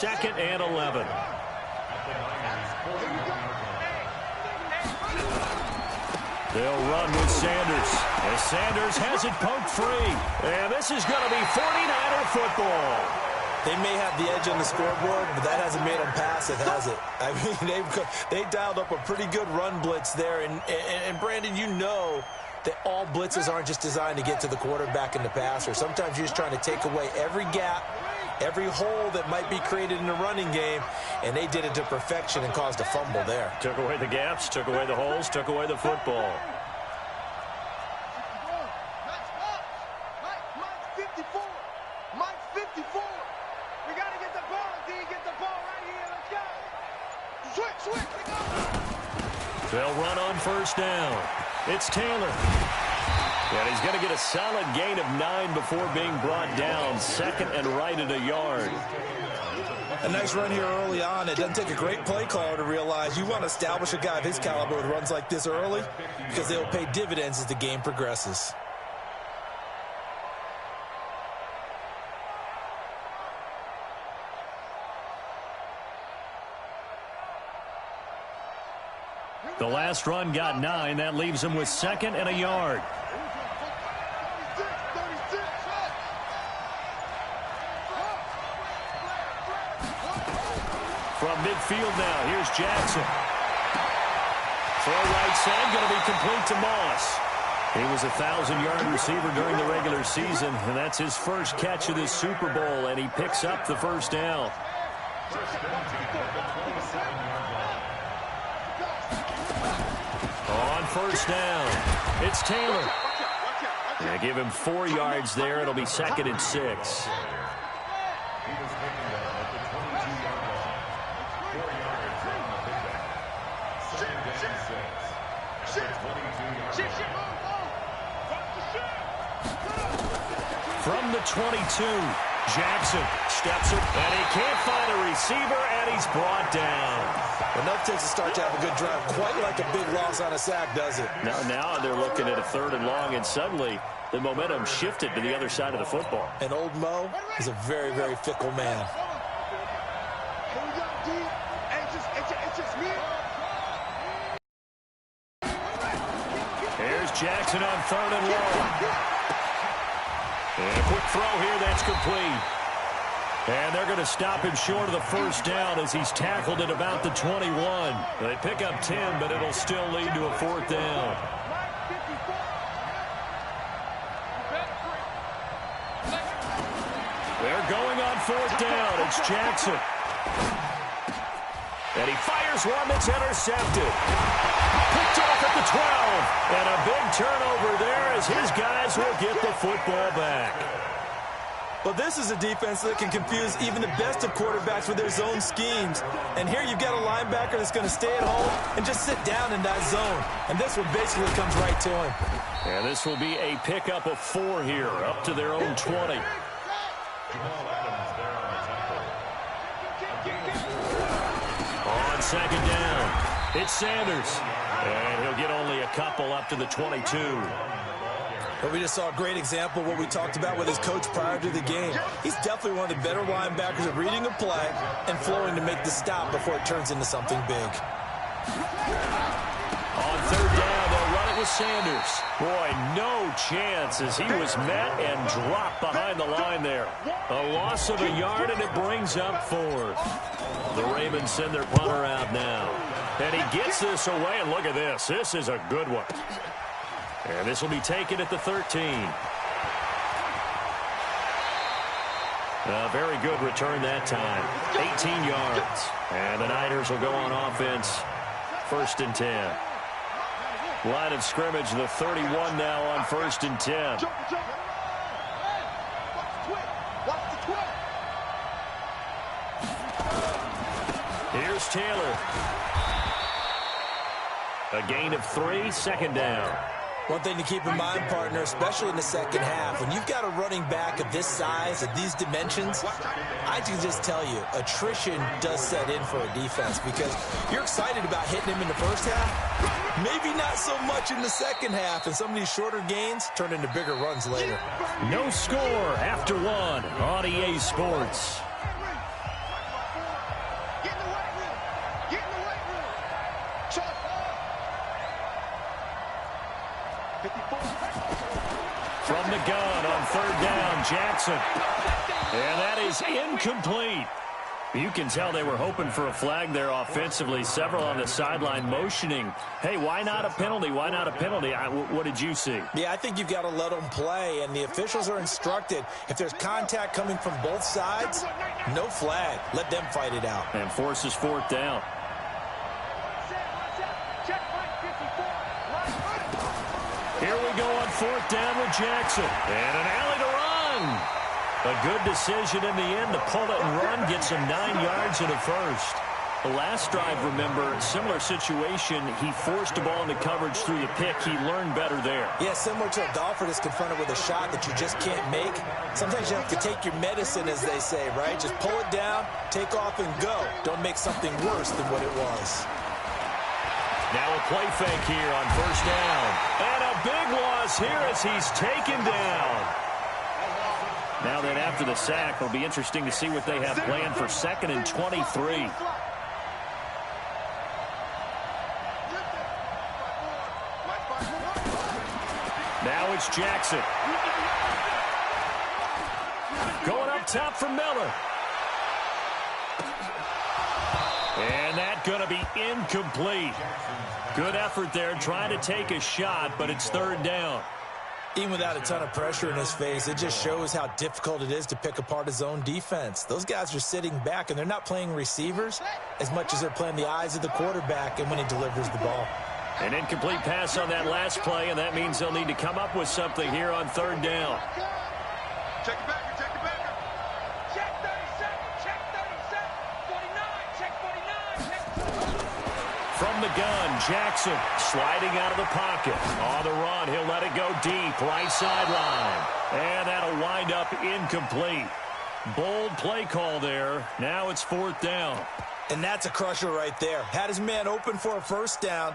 2nd and 11. They'll run with Sanders. As Sanders has it poked free. And this is going to be 49er football. They may have the edge on the scoreboard, but that hasn't made them pass it, has it? I mean, they dialed up a pretty good run blitz there. And Brandon, you know that all blitzes aren't just designed to get to the quarterback and the passer. Sometimes you're just trying to take away every gap, every hole that might be created in the running game, and they did it to perfection and caused a fumble there. Took away the gaps, took away the holes, took away the football. They'll run on first down. It's Taylor. And he's going to get a solid gain of 9 before being brought down. 2nd and right at a yard. A nice run here early on. It doesn't take a great play caller to realize you want to establish a guy of his caliber with runs like this early because they'll pay dividends as the game progresses. The last run got 9. That leaves him with 2nd and a yard. From midfield now, here's Jackson. Throw right side, going to be complete to Moss. He was a 1,000-yard receiver during the regular season, and that's his first catch of this Super Bowl, and he picks up the first down. On first down, it's Taylor. They give him 4 yards there. It'll be 2nd and 6. From the 22, Jackson steps up, and he can't find a receiver, and he's brought down. Enough takes a start to have a good drive. Quite like a big loss on a sack, does it? Now they're looking at a 3rd and long, and suddenly the momentum shifted to the other side of the football. And old Mo is a very, very fickle man. Here's Jackson on 3rd and long. And a quick throw here, that's complete. And they're going to stop him short of the first down as he's tackled at about the 21. They pick up 10, but it'll still lead to a 4th down. They're going on 4th down. It's Jackson. And he fires one that's intercepted. Picked off at the 12. And a big turnover there as his guys will get the football back. Well, this is a defense that can confuse even the best of quarterbacks with their zone schemes. And here you've got a linebacker that's going to stay at home and just sit down in that zone. And this one basically comes right to him. And this will be a pickup of 4 here, up to their own 20. On 2nd down, it's Sanders. And he'll get only a couple up to the 22. But we just saw a great example of what we talked about with his coach prior to the game. He's definitely one of the better linebackers at reading a play and flowing to make the stop before it turns into something big. On 3rd down, they'll run it with Sanders. Boy, no chance as he was met and dropped behind the line there. A loss of a yard, and it brings up 4th. The Ravens send their punter out now. And he gets this away, and look at this. This is a good one. And this will be taken at the 13. A very good return that time. 18 yards. And the Niners will go on offense. 1st and 10. Line of scrimmage, the 31 now on 1st and 10. Here's Taylor. A gain of 3, 2nd down. One thing to keep in mind, partner, especially in the second half, when you've got a running back of this size, of these dimensions, I can just tell you, attrition does set in for a defense because you're excited about hitting him in the first half, maybe not so much in the second half, and some of these shorter gains turn into bigger runs later. No score after 1 on EA Sports. the gun on third down, Jackson. And that is incomplete. You can tell they were hoping for a flag there offensively. Several on the sideline motioning, hey, why not a penalty? Why not a penalty? What did you see? Yeah, I think you've got to let them play, and the officials are instructed. If there's contact coming from both sides, no flag. Let them fight it out. And forces fourth down. Here we go on fourth down with Jackson. And an alley to run. A good decision in the end to pull it and run, gets him 9 yards and a first. The last drive, remember, similar situation. He forced the ball into coverage through the pick. He learned better there. Yeah, similar to a golfer that's confronted with a shot that you just can't make. Sometimes you have to take your medicine, as they say, right? Just pull it down, take off, and go. Don't make something worse than what it was. Now a play fake here on first down. And a big loss here as he's taken down. Now then, after the sack, it'll be interesting to see what they have planned for 2nd and 23. Now it's Jackson. Going up top for Miller. And that's going to be incomplete. Good effort there, trying to take a shot, but it's third down. Even without a ton of pressure in his face, it just shows how difficult it is to pick apart his own defense. Those guys are sitting back, and they're not playing receivers as much as they're playing the eyes of the quarterback and when he delivers the ball. An incomplete pass on that last play, and that means they'll need to come up with something here on third down. Check it back, check it back. Check 37, check 37, 49, check 49, check 49. From the gun, Jackson sliding out of the pocket. On the run, he'll let it go deep, right sideline. And that'll wind up incomplete. Bold play call there. Now it's fourth down. And that's a crusher right there. Had his man open for a first down.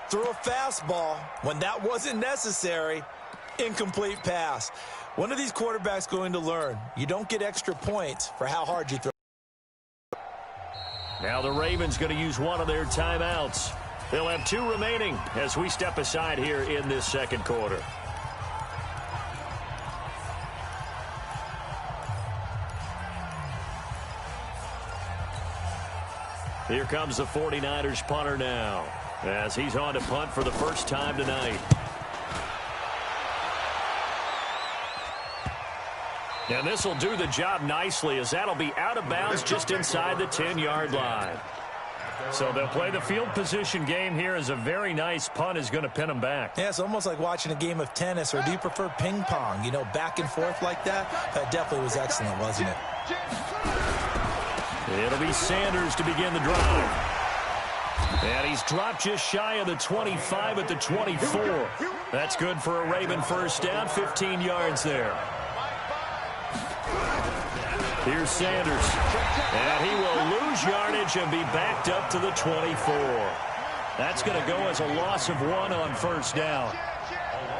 Threw a fastball when that wasn't necessary. Incomplete pass. One of these quarterbacks going to learn. You don't get extra points for how hard you throw. Now the Ravens going to use one of their timeouts. They'll have 2 remaining as we step aside here in this second quarter. Here comes the 49ers punter now as he's on to punt for the first time tonight. And this will do the job nicely as that'll be out of bounds just inside the 10-yard line. So they'll play the field position game here as a very nice punt is going to pin them back. Yeah, it's almost like watching a game of tennis, or do you prefer ping pong? You know, back and forth like that? That definitely was excellent, wasn't it? It'll be Sanders to begin the drive. And he's dropped just shy of the 25 at the 24. That's good for a Raven first down, 15 yards there. Here's Sanders. And he will lose yardage and be backed up to the 24. That's going to go as a loss of 1 on first down.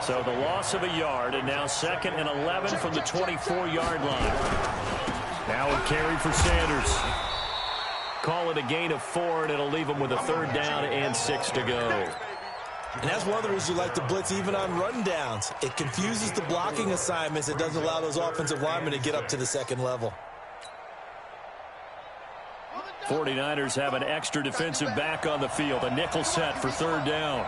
So the loss of a yard, and now 2nd and 11 from the 24-yard line. Now a carry for Sanders. Call it a gain of 4, and it'll leave him with a third down and 6 to go. And that's one of the reasons you like to blitz even on rundowns. It confuses the blocking assignments. It doesn't allow those offensive linemen to get up to the second level. 49ers have an extra defensive back on the field. A nickel set for third down.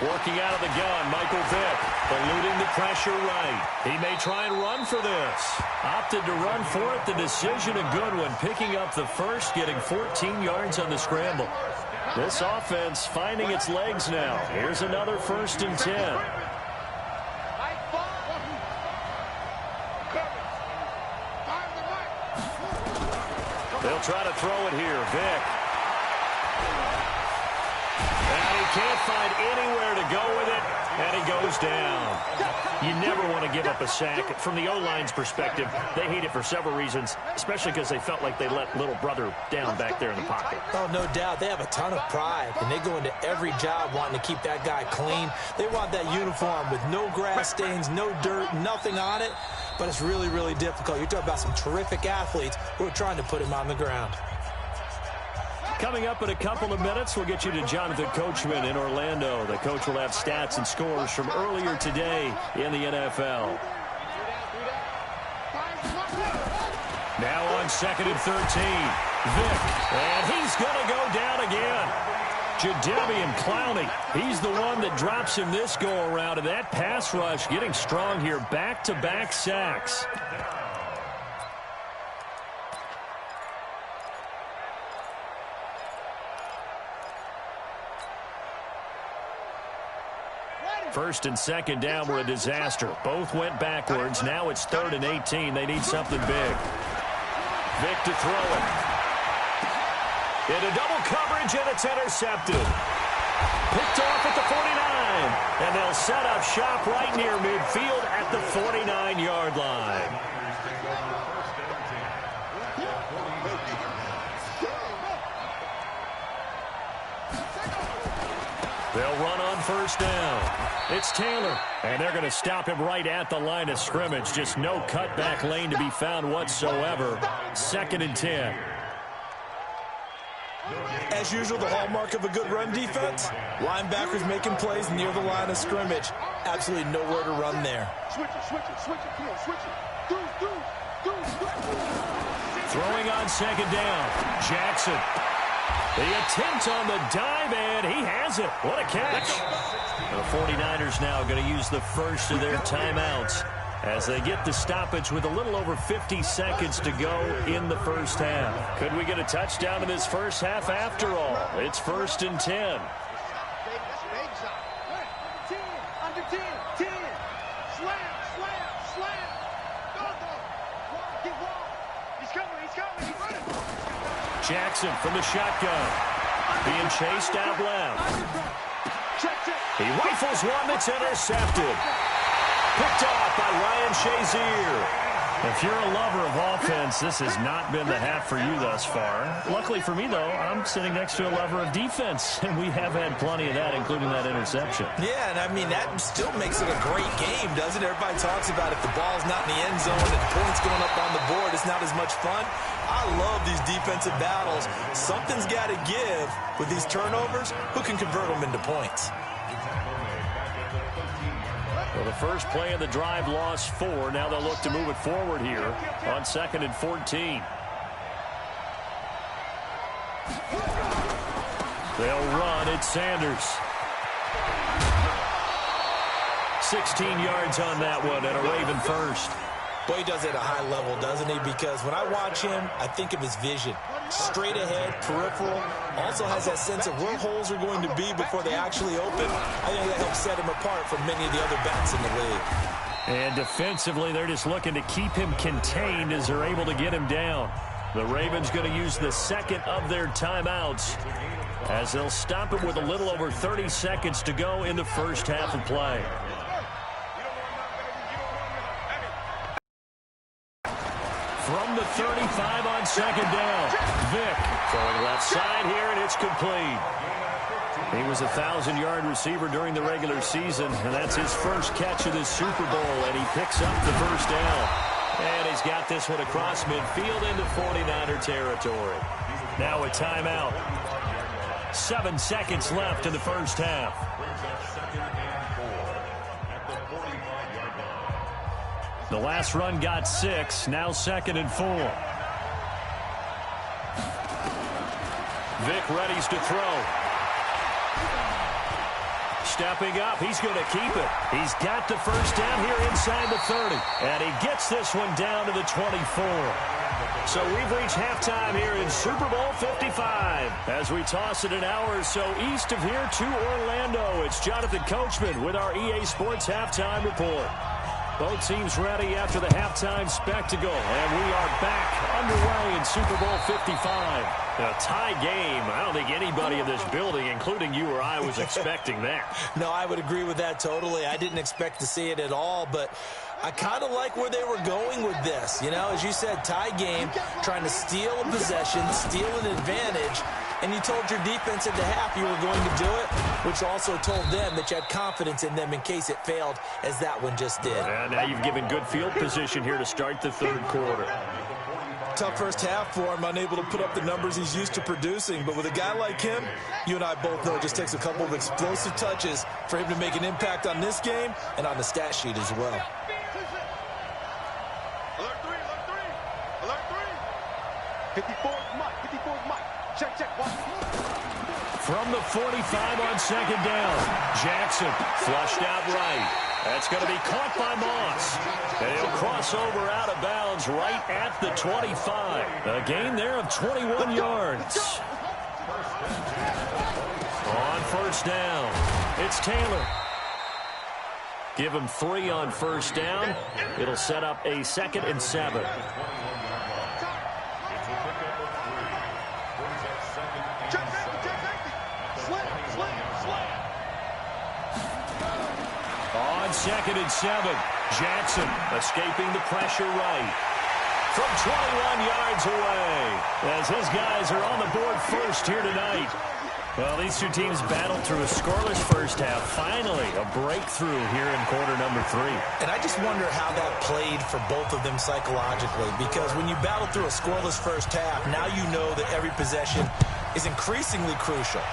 Working out of the gun, Michael Vick, eluding the pressure right. He may try and run for this. Opted to run for it. The decision a good one, picking up the first, getting 14 yards on the scramble. This offense finding its legs now. Here's another 1st and 10. They'll try to throw it here. Vick. And he can't find anywhere to go with it, and he goes down. You never want to give up a sack. From the O-line's perspective, they hate it for several reasons, especially because they felt like they let little brother down back there in the pocket. Oh, no doubt. They have a ton of pride, and they go into every job wanting to keep that guy clean. They want that uniform with no grass stains, no dirt, nothing on it. but it's really, really difficult. You're talking about some terrific athletes who are trying to put him on the ground. Coming up in a couple of minutes, we'll get you to Jonathan Coachman in Orlando. The coach will have stats and scores from earlier today in the NFL. Now on 2nd and 13, Vick, and he's going to go down again. Jadeveon Clowney, he's the one that drops him this go-around, and that pass rush getting strong here, back-to-back sacks. First and second down were a disaster. Both went backwards. Now it's 3rd and 18. They need something big. Vick to throw it. Into double coverage, and it's intercepted. Picked off at the 49. And they'll set up shop right near midfield at the 49-yard line. They'll run on first down. It's Taylor, and they're going to stop him right at the line of scrimmage. Just no cutback lane to be found whatsoever. 2nd and 10. As usual, the hallmark of a good run defense, linebackers making plays near the line of scrimmage. Absolutely nowhere to run there. Switch it, come on, switch it. Do. Throwing on 2nd down. Jackson. The attempt on the dive, and he has it. What a catch. The 49ers now going to use the first of their timeouts as they get the stoppage with a little over 50 seconds to go in the first half. Could we get a touchdown in this first half after all? It's 1st and 10. Under 10. Slam. Go. Get wall. He's coming. He's running. Jackson from the shotgun. Being chased out left. He rifles one that's intercepted. Picked off by Ryan Shazier. If you're a lover of offense, this has not been the half for you thus far. Luckily for me, though, I'm sitting next to a lover of defense, and we have had plenty of that, including that interception. Yeah, and I mean, that still makes it a great game, doesn't it? Everybody talks about if the ball's not in the end zone and points going up on the board, it's not as much fun. I love these defensive battles. Something's got to give with these turnovers. Who can convert them into points? Well, the first play of the drive lost 4. Now they'll look to move it forward here on 2nd and 14. They'll run. It's Sanders. 16 yards on that one and a Raven first. Boy, he does it at a high level, doesn't he? Because when I watch him, I think of his vision. Straight ahead, peripheral. Also has that sense of where holes are going to be before they actually open. I think that helps set him apart from many of the other backs in the league. And defensively, they're just looking to keep him contained as they're able to get him down. The Ravens going to use the second of their timeouts as they'll stop it with a little over 30 seconds to go in the first half of play. From the 35 on 2nd down, Vick throwing left side here, and it's complete. He was a 1,000-yard receiver during the regular season, and that's his first catch of this Super Bowl, and he picks up the first down. And he's got this one across midfield into 49er territory. Now a timeout. 7 seconds left in the first half. The last run got 6. Now 2nd and 4. Vick readies to throw. Stepping up. He's going to keep it. He's got the first down here inside the 30. And he gets this one down to the 24. So we've reached halftime here in Super Bowl 55. As we toss it an hour or so east of here to Orlando, it's Jonathan Coachman with our EA Sports Halftime Report. Both teams ready after the halftime spectacle, and we are back underway in Super Bowl 55. A tie game. I don't think anybody in this building, including you or I, was expecting that. No, I would agree with that totally. I didn't expect to see it at all, but I kind of like where they were going with this. You know, as you said, tie game, trying to steal a possession, steal an advantage, and you told your defense at the half you were going to do it. which also told them that you had confidence in them in case it failed, as that one just did. And now you've given good field position here to start the third quarter. Tough first half for him, unable to put up the numbers he's used to producing. But with a guy like him, you and I both know it just takes a couple of explosive touches for him to make an impact on this game and on the stat sheet as well. Alert three. Alert three. 54 is Mike. 54 is Mike. Check. Watch. From the 45 on second down, Jackson flushed out right. That's going to be caught by Moss. And he'll cross over out of bounds right at the 25. A gain there of 21 yards. On first down, it's Taylor. Give him 3 on first down. It'll set up a 2nd and 7. On 2nd and 7, Jackson escaping the pressure right. From 21 yards away, as his guys are on the board first here tonight. Well, these two teams battled through a scoreless first half. Finally, a breakthrough here in quarter number 3. And I just wonder how that played for both of them psychologically, because when you battle through a scoreless first half, now you know that every possession is increasingly crucial.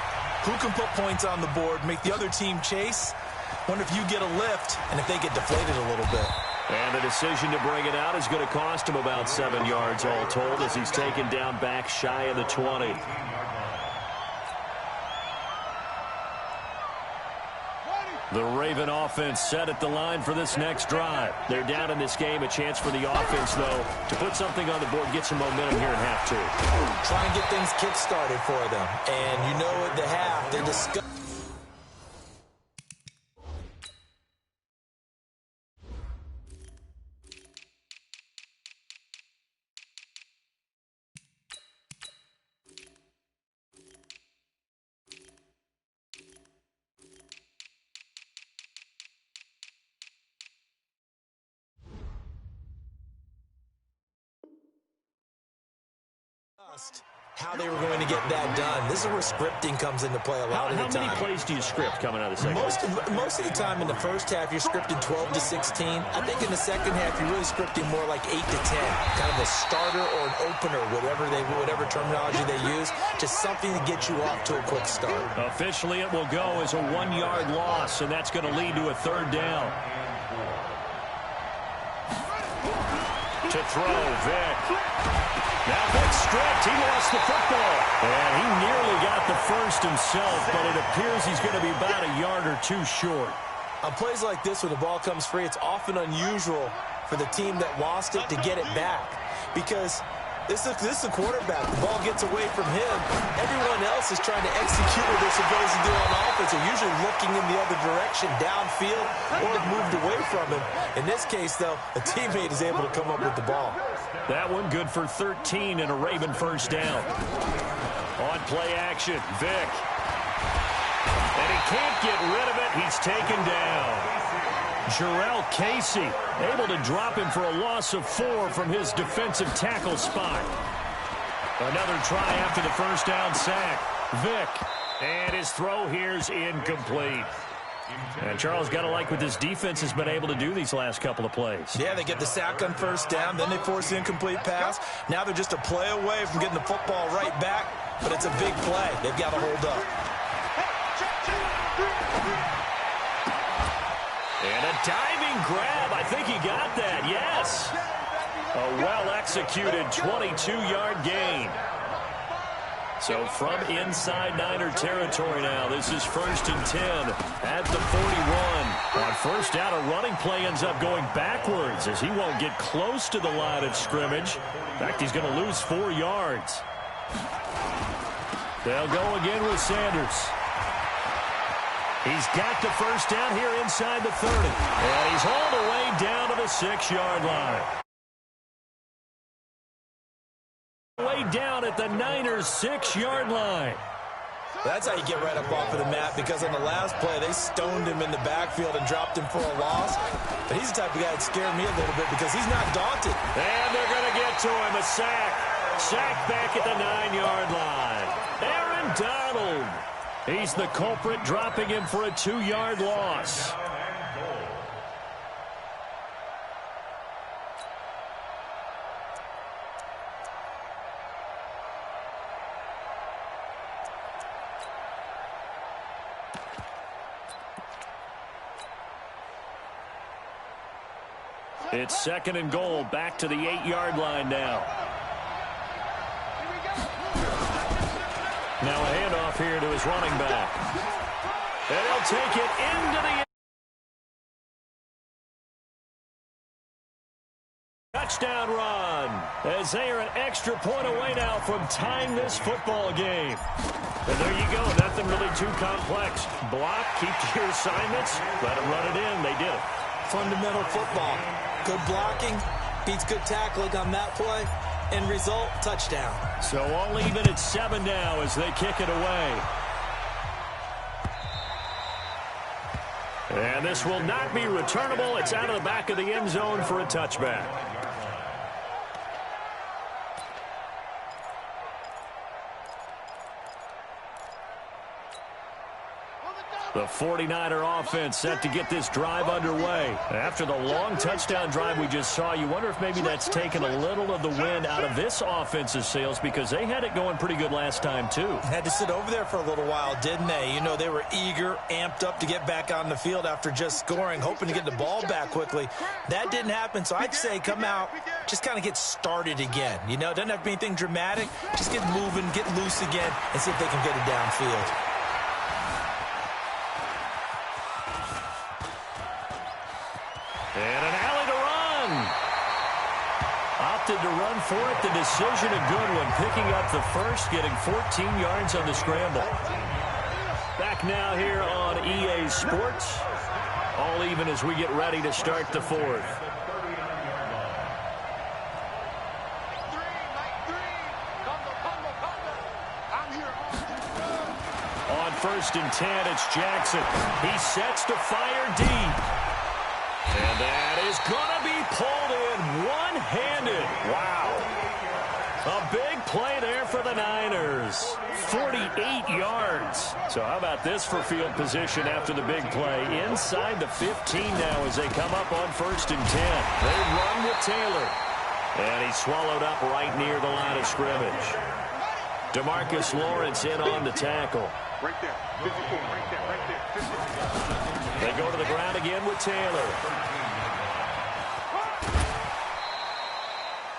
Who can put points on the board, make the other team chase? Wonder if you get a lift and if they get deflated a little bit. And the decision to bring it out is going to cost him about 7 yards all told as he's taken down back shy of the 20. The Raven offense set at the line for this next drive. They're down in this game. A chance for the offense, though, to put something on the board, get some momentum here in half 2. Try and get things kick-started for them. And you know at the half, they discuss. How they were going to get that done. This is where scripting comes into play a lot of the time. How many plays do you script coming out of the second half? Most of the time in the first half, you're scripting 12 to 16. I think in the second half, you're really scripting more like 8 to 10. Kind of a starter or an opener, whatever terminology they use. Just something to get you off to a quick start. Officially, it will go as a 1-yard loss, and that's going to lead to a 3rd down. To throw, Vic. Now Vic stripped. He lost the football. And he nearly got the first himself, but it appears he's going to be about a yard or 2 short. On plays like this, when the ball comes free, it's often unusual for the team that lost it to get it back. Because this is a quarterback. The ball gets away from him. Everyone else is trying to execute what they're supposed to do on offense. They're usually looking in the other direction, downfield, or moved away from him. In this case, though, a teammate is able to come up with the ball. That one good for 13 and a Raven first down. On play action, Vic. And he can't get rid of it. He's taken down. Jarrell Casey able to drop him for a loss of 4 from his defensive tackle spot. Another try after the first down sack. Vic. And his throw here's incomplete. And Charles, got to like what this defense has been able to do these last couple of plays. Yeah, they get the sack on first down, then they force the incomplete pass. Now they're just a play away from getting the football right back, but it's a big play. They've got to hold up. And a diving grab. I think he got that, yes. A well-executed 22-yard gain. So from inside Niner territory now, this is 1st and 10 at the 41. On first down, a running play ends up going backwards as he won't get close to the line of scrimmage. In fact, he's going to lose 4 yards. They'll go again with Sanders. He's got the first down here inside the 30. And he's all the way down to the 6-yard line. Way down at the Niners' 6-yard line. That's how you get right up off of the mat, because on the last play, they stoned him in the backfield and dropped him for a loss. But he's the type of guy that scared me a little bit because he's not daunted. And they're going to get to him. A sack. Sack back at the 9-yard line. Aaron Donald. He's the culprit, dropping him for a 2-yard loss. It's 2nd and goal, back to the 8-yard line now. Now a handoff here to his running back. And he'll take it into the touchdown run, as they are an extra point away now from tying this football game. And there you go, nothing really too complex. Block, keep to your assignments, let them run it in. They did it. Fundamental football. Good blocking, beats good tackling on that play. End result, touchdown. So all even at 7 now as they kick it away. And this will not be returnable. It's out of the back of the end zone for a touchback. The 49er offense set to get this drive underway. After the long touchdown drive we just saw, you wonder if maybe that's taken a little of the wind out of this offense's sails, because they had it going pretty good last time too. Had to sit over there for a little while, didn't they? You know, they were eager, amped up to get back on the field after just scoring, hoping to get the ball back quickly. That didn't happen, so I'd say come out, just kind of get started again. You know, doesn't have to be anything dramatic. Just get moving, get loose again, and see if they can get it downfield. And an alley to run. Opted to run for it. The decision a good one. Picking up the first, getting 14 yards on the scramble. Back now here on EA Sports. All even as we get ready to start the 4th. On 1st and 10, it's Jackson. He sets to fire deep. And that is going to be pulled in one-handed. Wow. A big play there for the Niners. 48 yards. So how about this for field position after the big play? Inside the 15 now as they come up on 1st and 10. They run with Taylor. And he's swallowed up right near the line of scrimmage. DeMarcus Lawrence in on the tackle. Right there. 54, right there, right there. 54. They go to the ground again with Taylor.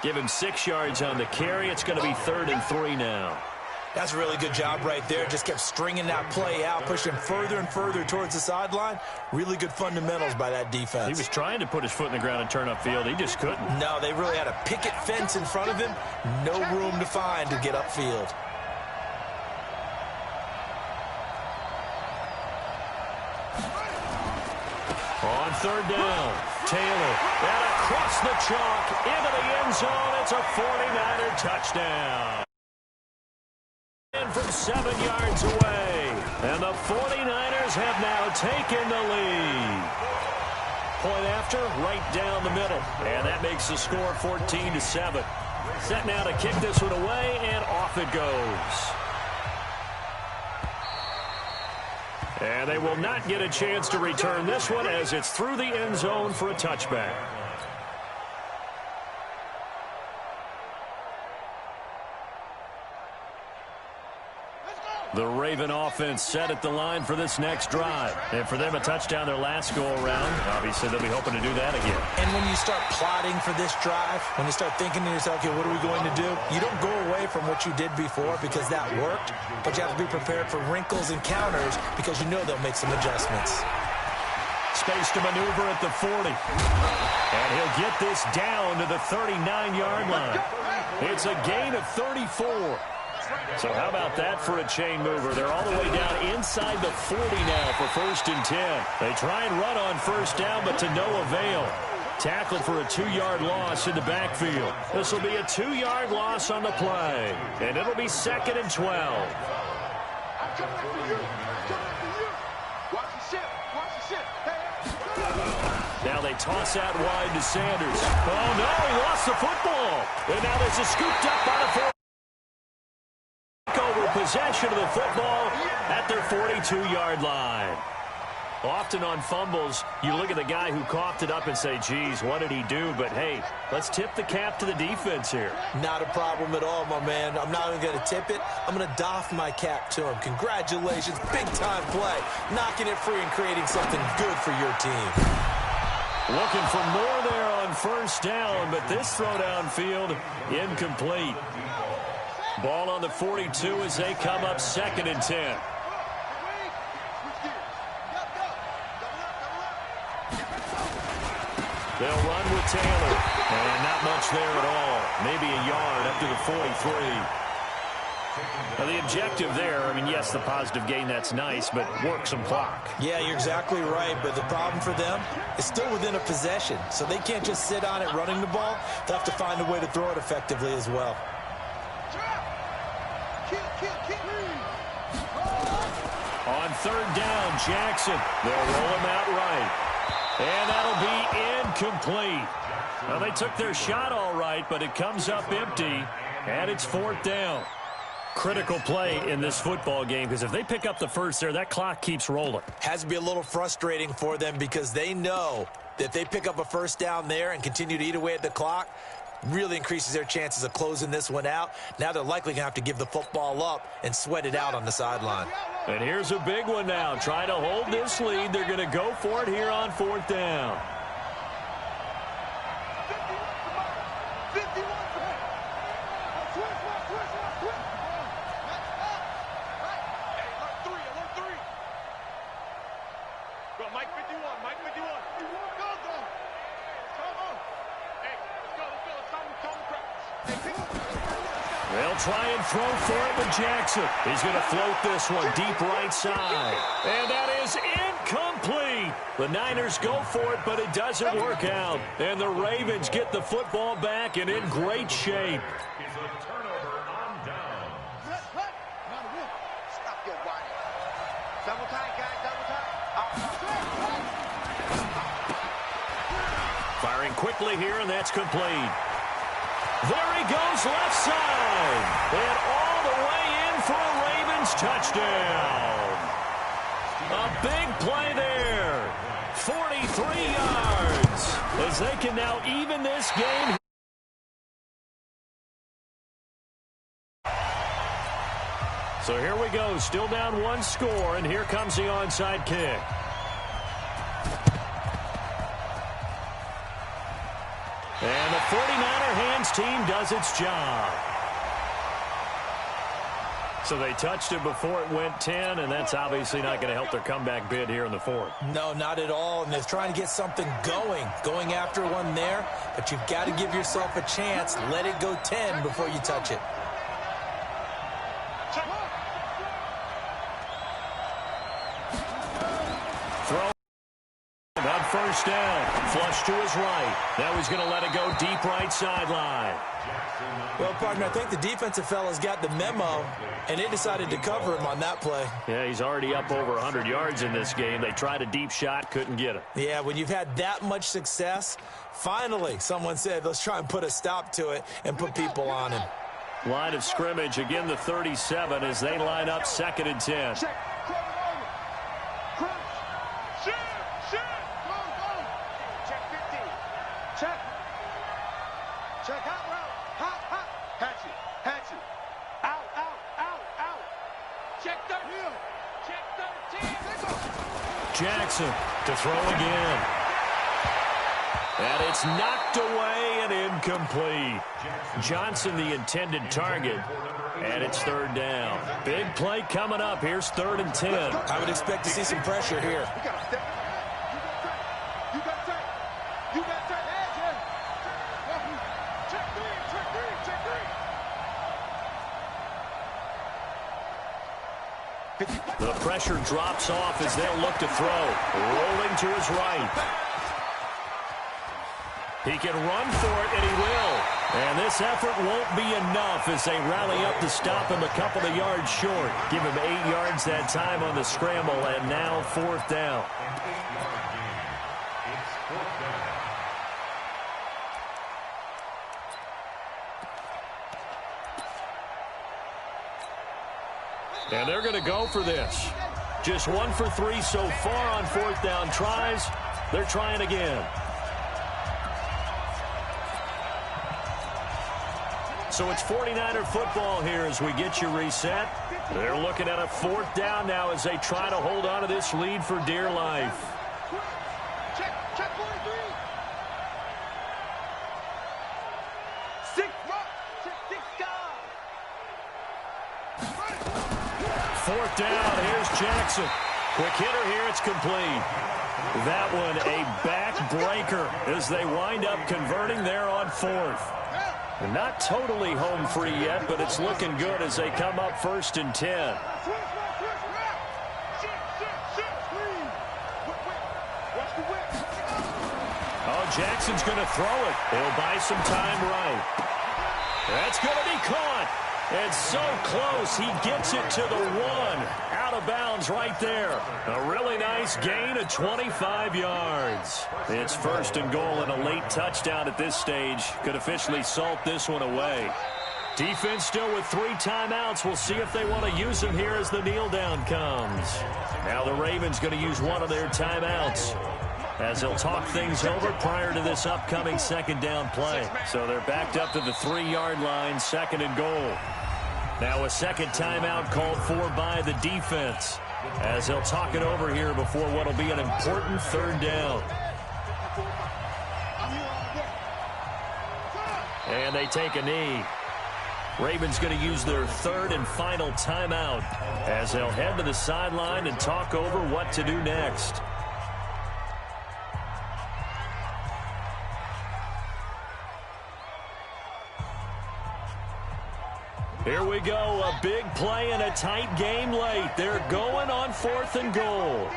Give him 6 yards on the carry. It's going to be 3rd and 3 now. That's a really good job right there. Just kept stringing that play out, pushing further and further towards the sideline. Really good fundamentals by that defense. He was trying to put his foot in the ground and turn upfield. He just couldn't. No, they really had a picket fence in front of him. No room to find to get upfield. On 3rd down, Taylor, and across the chalk, into the end zone. It's a 49er touchdown. In from 7 yards away, and the 49ers have now taken the lead. Point after, right down the middle, and that makes the score 14-7. Set now to kick this one away, and off it goes. And they will not get a chance to return this one as it's through the end zone for a touchback. The Raven offense set at the line for this next drive. And for them, a touchdown their last go-around. Obviously, they'll be hoping to do that again. And when you start plotting for this drive, when you start thinking to yourself, okay, what are we going to do? You don't go away from what you did before because that worked, but you have to be prepared for wrinkles and counters because you know they'll make some adjustments. Space to maneuver at the 40. And he'll get this down to the 39-yard line. It's a gain of 34. So how about that for a chain mover? They're all the way down inside the 40 now for 1st and 10. They try and run on 1st down, but to no avail. Tackled for a 2-yard loss in the backfield. This will be a 2-yard loss on the play. And it'll be 2nd and 12. Now they toss out wide to Sanders. Oh, no, he lost the football. And now there's a scooped up by the 4. Over possession of the football, at their 42-yard line. Often on fumbles, you look at the guy who coughed it up and say, geez, what did he do? But, hey, let's tip the cap to the defense here. Not a problem at all, my man. I'm not even going to tip it. I'm going to doff my cap to him. Congratulations. Big-time play. Knocking it free and creating something good for your team. Looking for more there on first down, but this throw downfield incomplete. Ball on the 42 as they come up 2nd and 10. They'll run with Taylor. And not much there at all. Maybe a yard up to the 43. Now, the objective there, I mean, yes, the positive gain, that's nice, but work some clock. Yeah, you're exactly right, but the problem for them is still within a possession, so they can't just sit on it running the ball. They'll have to find a way to throw it effectively as well. On 3rd down, Jackson. They'll roll him out right. And that'll be incomplete. Well, they took their shot all right, but it comes up empty, and it's 4th down. Critical play in this football game, because if they pick up the first there, that clock keeps rolling. Has to be a little frustrating for them because they know that if they pick up a first down there and continue to eat away at the clock, really increases their chances of closing this one out. Now they're likely going to have to give the football up and sweat it out on the sideline. And here's a big one now. Trying to hold this lead. They're going to go for it here on 4th down. They'll try and throw for it with Jackson. He's going to float this one deep right side. And that is incomplete. The Niners go for it, but it doesn't work out. And the Ravens get the football back and in great shape. Firing quickly here, and that's complete. There he goes left side. And all the way in for a Ravens touchdown. A big play there. 43 yards. As they can now even this game. So here we go. Still down 1 score, and here comes the onside kick. And the 49er hands team does its job. So they touched it before it went 10, and that's obviously not going to help their comeback bid here in the 4th. No, not at all, and they're trying to get something going after one there, but you've got to give yourself a chance. Let it go 10 before you touch it. Throw. On first down, flush to his right. Now he's going to let it go deep right sideline. Well, partner, I think the defensive fellas got the memo, and they decided to cover him on that play. Yeah, he's already up over 100 yards in this game. They tried a deep shot, couldn't get it. Yeah, when you've had that much success, finally someone said, let's try and put a stop to it and put people on him. Line of scrimmage, again the 37 as they line up 2nd and 10. Jackson to throw again. And it's knocked away and incomplete. Johnson the intended target. And it's 3rd down. Big play coming up. Here's 3rd and 10. I would expect to see some pressure here. The pressure drops off as they'll look to throw. Rolling to his right. He can run for it, and he will. And this effort won't be enough as they rally up to stop him a couple of yards short. Give him 8 yards that time on the scramble, and now 4th down. And they're going to go for this. Just 1 for 3 so far on 4th down tries. They're trying again. So it's 49er football here as we get you reset. They're looking at a 4th down now as they try to hold on to this lead for dear life. Check 43. 6 guard. 4th down, here's Jackson. Quick hitter here, it's complete. That one a backbreaker as they wind up converting there on 4th. They're not totally home free yet, but it's looking good as they come up 1st and 10. Oh, Jackson's going to throw it. He'll buy some time right. That's going to be caught. And so close, he gets it to the 1. Out of bounds right there. A really nice gain of 25 yards. It's 1st and goal and a late touchdown at this stage. Could officially salt this one away. Defense still with 3 timeouts. We'll see if they want to use them here as the kneel down comes. Now the Ravens going to use one of their timeouts as they'll talk things over prior to this upcoming 2nd down play. So they're backed up to the 3-yard line, 2nd and goal. Now a 2nd timeout called for by the defense as they'll talk it over here before what will be an important 3rd down. And they take a knee. Ravens going to use their 3rd and final timeout as they'll head to the sideline and talk over what to do next. Here we go, a big play and a tight game late. They're going on 4th and goal.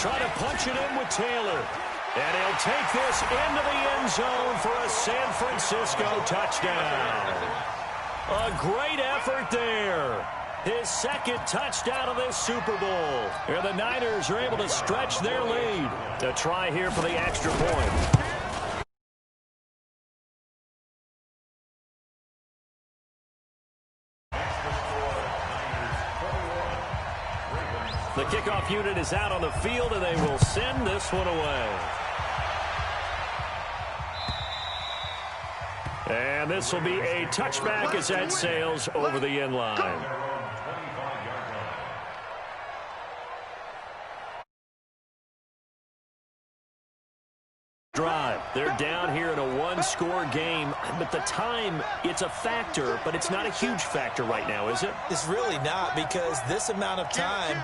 Try to punch it in with Taylor. And he'll take this into the end zone for a San Francisco touchdown. A great effort there. His 2nd touchdown of this Super Bowl. Here the Niners are able to stretch their lead. A try here for the extra point. The kickoff unit is out on the field, and they will send this one away. And this will be a touchback as that sails over the end line. Drive. They're down here in a 1-score game, but the time, it's a factor, but it's not a huge factor right now, is it? It's really not, because this amount of time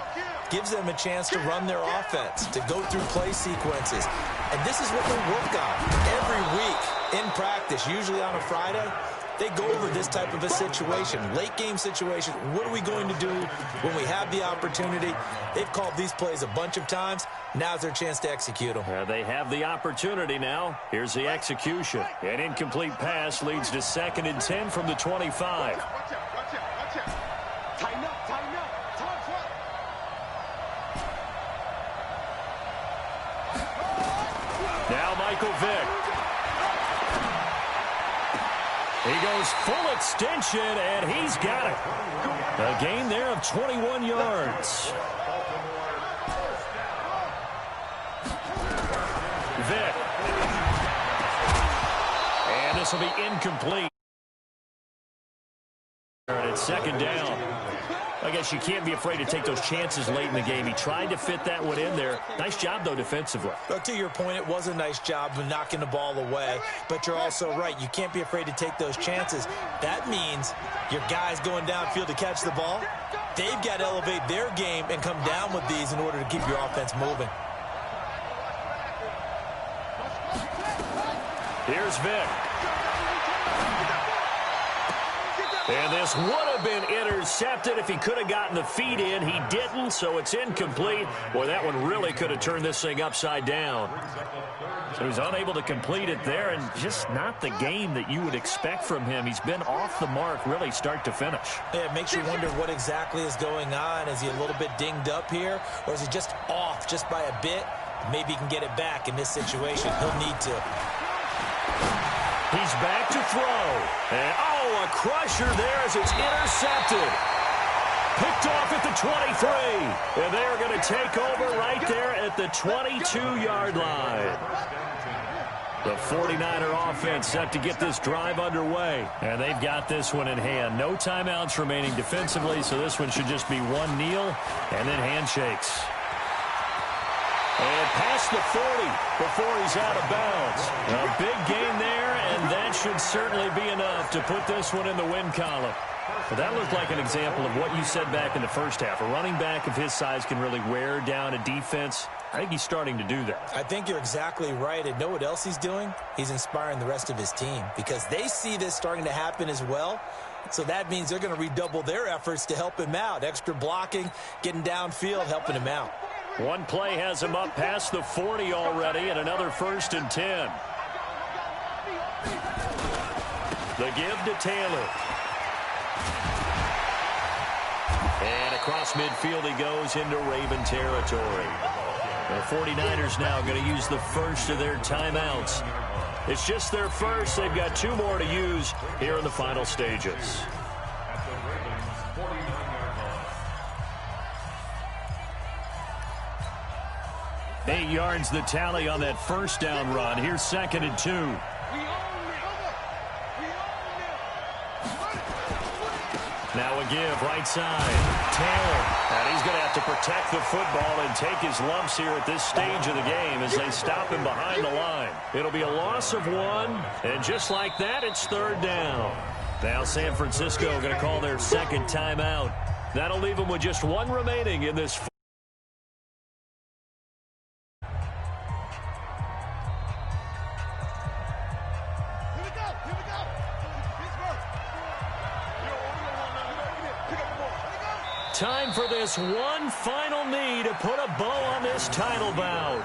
gives them a chance to run their offense, to go through play sequences. And this is what they work on every week in practice, usually on a Friday. They go over this type of a situation, late game situation. What are we going to do when we have the opportunity? They've called these plays a bunch of times. Now's their chance to execute them. They have the opportunity now. Here's the execution. An incomplete pass leads to 2nd and 10 from the 25. Watch out. Tighten up. Time flat. Now Michael Vick. He goes full extension, and he's got it. A gain there of 21 yards. Vick. And this will be incomplete. And it's 2nd down. I guess you can't be afraid to take those chances late in the game. He tried to fit that one in there. Nice job, though, defensively. Well, to your point, it was a nice job of knocking the ball away. But you're also right. You can't be afraid to take those chances. That means your guys going downfield to catch the ball, they've got to elevate their game and come down with these in order to keep your offense moving. Here's Vick. And this would have been intercepted if he could have gotten the feet in. He didn't, so it's incomplete. Boy, that one really could have turned this thing upside down. So he's unable to complete it there, and just not the game that you would expect from him. He's been off the mark really start to finish. Yeah, it makes you wonder what exactly is going on. Is he a little bit dinged up here, or is he just off just by a bit? Maybe he can get it back in this situation. He'll need to. He He's back to throw. And, oh, a crusher there as it's intercepted. Picked off at the 23. And they're going to take over right there at the 22-yard line. The 49er offense set to get this drive underway. And they've got this one in hand. No timeouts remaining defensively, so this one should just be one kneel and then handshakes. And past the 40 before he's out of bounds. A big gain there, and that should certainly be enough to put this one in the win column. But that looked like an example of what you said back in the first half. A running back of his size can really wear down a defense. I think he's starting to do that. I think you're exactly right. And know what else he's doing? He's inspiring the rest of his team because they see this starting to happen as well. So that means they're going to redouble their efforts to help him out. Extra blocking, getting downfield, helping him out. One play has him up past the 40 already, and another 1st and 10. The give to Taylor. And across midfield he goes into Raven territory. The 49ers now going to use the first of their timeouts. It's just their first. They've got 2 more to use here in the final stages. 8 yards the tally on that first down run. Here's 2nd and 2. Now a give right side. Taylor. And he's going to have to protect the football and take his lumps here at this stage of the game as they stop him behind the line. It'll be a loss of 1. And just like that, it's 3rd down. Now San Francisco going to call their 2nd timeout. That'll leave them with just 1 remaining in this. Time for this one final knee to put a bow on this title bout.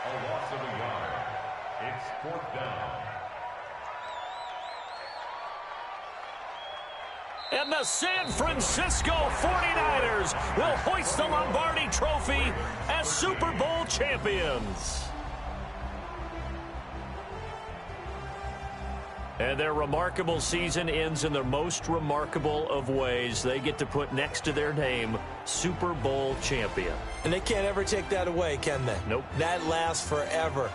A loss of a yard. It's 4th down. And the San Francisco 49ers will hoist the Lombardi Trophy as Super Bowl champions. And their remarkable season ends in the most remarkable of ways. They get to put next to their name, Super Bowl champion. And they can't ever take that away, can they? Nope. That lasts forever.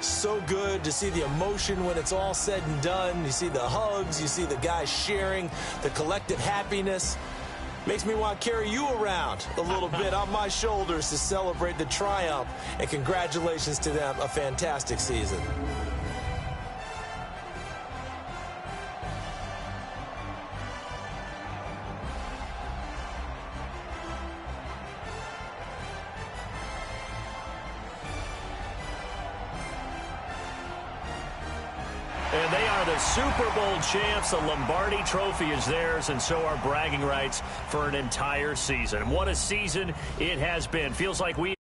So good to see the emotion when it's all said and done. You see the hugs, you see the guys sharing, the collective happiness. Makes me want to carry you around a little bit on my shoulders to celebrate the triumph. And congratulations to them, a fantastic season. And they are the Super Bowl champs. The Lombardi Trophy is theirs, and so are bragging rights for an entire season. What a season it has been. Feels like we